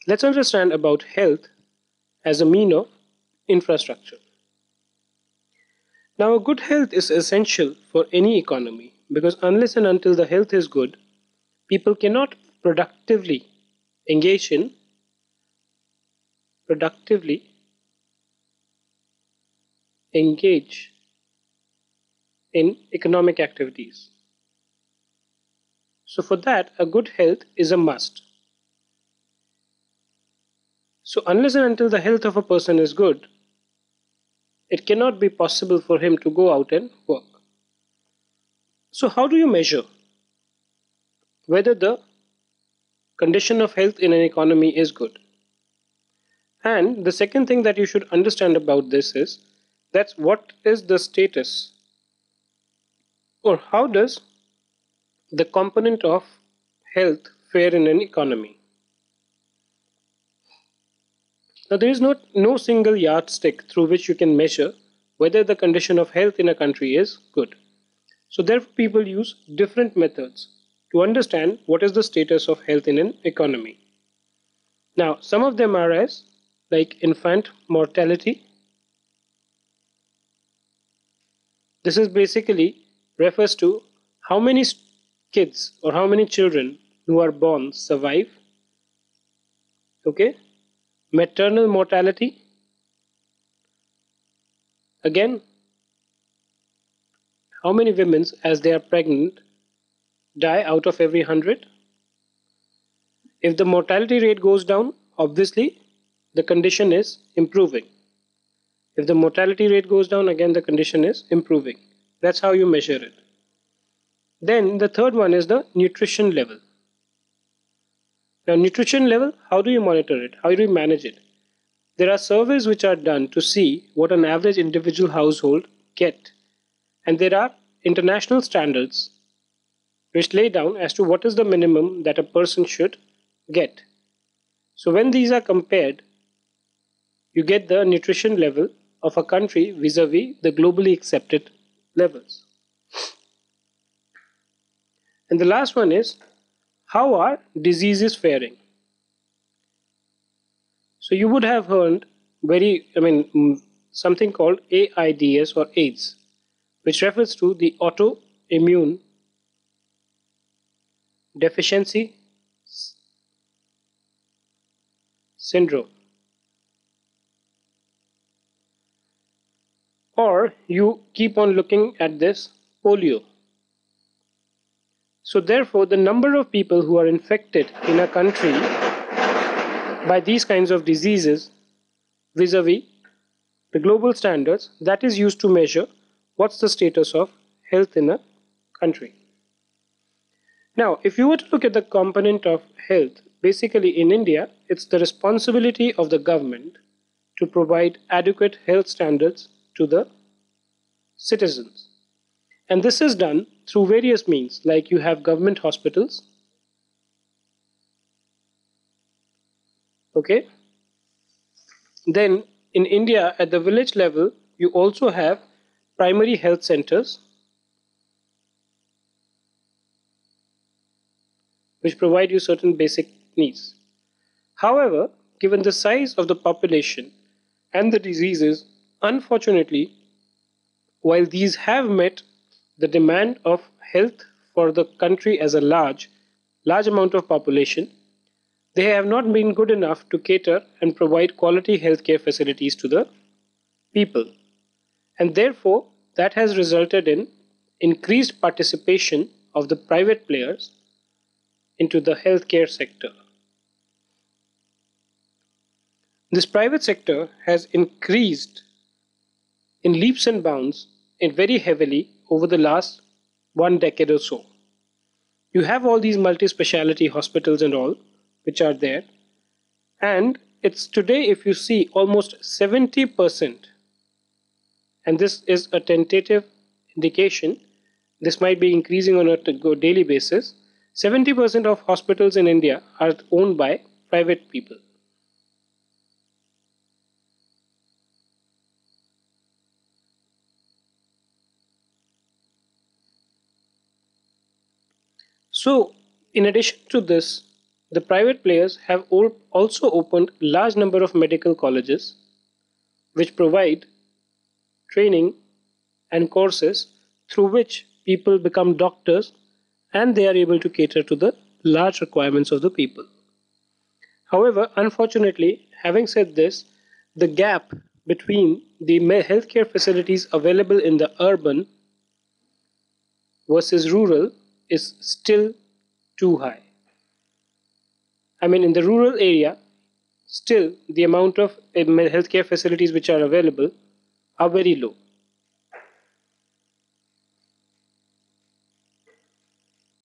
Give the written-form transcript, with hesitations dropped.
Let's understand about health as a mean of infrastructure. Now, a good health is essential for any economy because unless and until the health is good, people cannot productively engage in productively engage in economic activities. So for that, a good health is a must. So unless and until the health of a person is good, it cannot be possible for him to go out and work. So how do you measure whether the condition of health in an economy is good? And the second thing that you should understand about this is that's what is the status, or how does the component of health fare in an economy. Now there is no single yardstick through which you can measure whether the condition of health in a country is good. So therefore people use different methods to understand what is the status of health in an economy. Now some of them are as like infant mortality. This is basically refers to how many kids or how many children who are born survive. Okay. Maternal mortality, again, how many women as they are pregnant die out of every 100. If the mortality rate goes down, obviously the condition is improving. If the mortality rate goes down, again the condition is improving. That's how you measure it. Then the third one is the nutrition level. Now nutrition level, how do you monitor it? How do you manage it? There are surveys which are done to see what an average individual household get, and there are international standards which lay down as to what is the minimum that a person should get. So when these are compared, you get the nutrition level of a country vis-a-vis the globally accepted levels. And the last one is how are diseases faring? So you would have heard something called AIDS or AIDS, which refers to the autoimmune deficiency syndrome. Or you keep on looking at this polio. So therefore the number of people who are infected in a country by these kinds of diseases vis-a-vis the global standards, that is used to measure what's the status of health in a country. Now if you were to look at the component of health, basically in India it's the responsibility of the government to provide adequate health standards to the citizens. And this is done through various means, like you have government hospitals. Okay. Then in India at the village level, you also have primary health centers which provide you certain basic needs. However, given the size of the population and the diseases, unfortunately, while these have met the demand of health for the country as a large amount of population, they have not been good enough to cater and provide quality healthcare facilities to the people. And therefore, that has resulted in increased participation of the private players into the healthcare sector. This private sector has increased in leaps and bounds and very heavily over the last 1 decade or so. You have all these multi-speciality hospitals and all which are there, and it's today, if you see, almost 70%, and this is a tentative indication, this might be increasing on a daily basis. 70% of hospitals in India are owned by private people. So in addition to this, The private players have also opened large number of medical colleges which provide training and courses through which people become doctors and they are able to cater to the large requirements of the people. However, unfortunately, having said this, the gap between the healthcare facilities available in the urban versus rural is still too high. I mean, in the rural area, still the amount of healthcare facilities which are available are very low.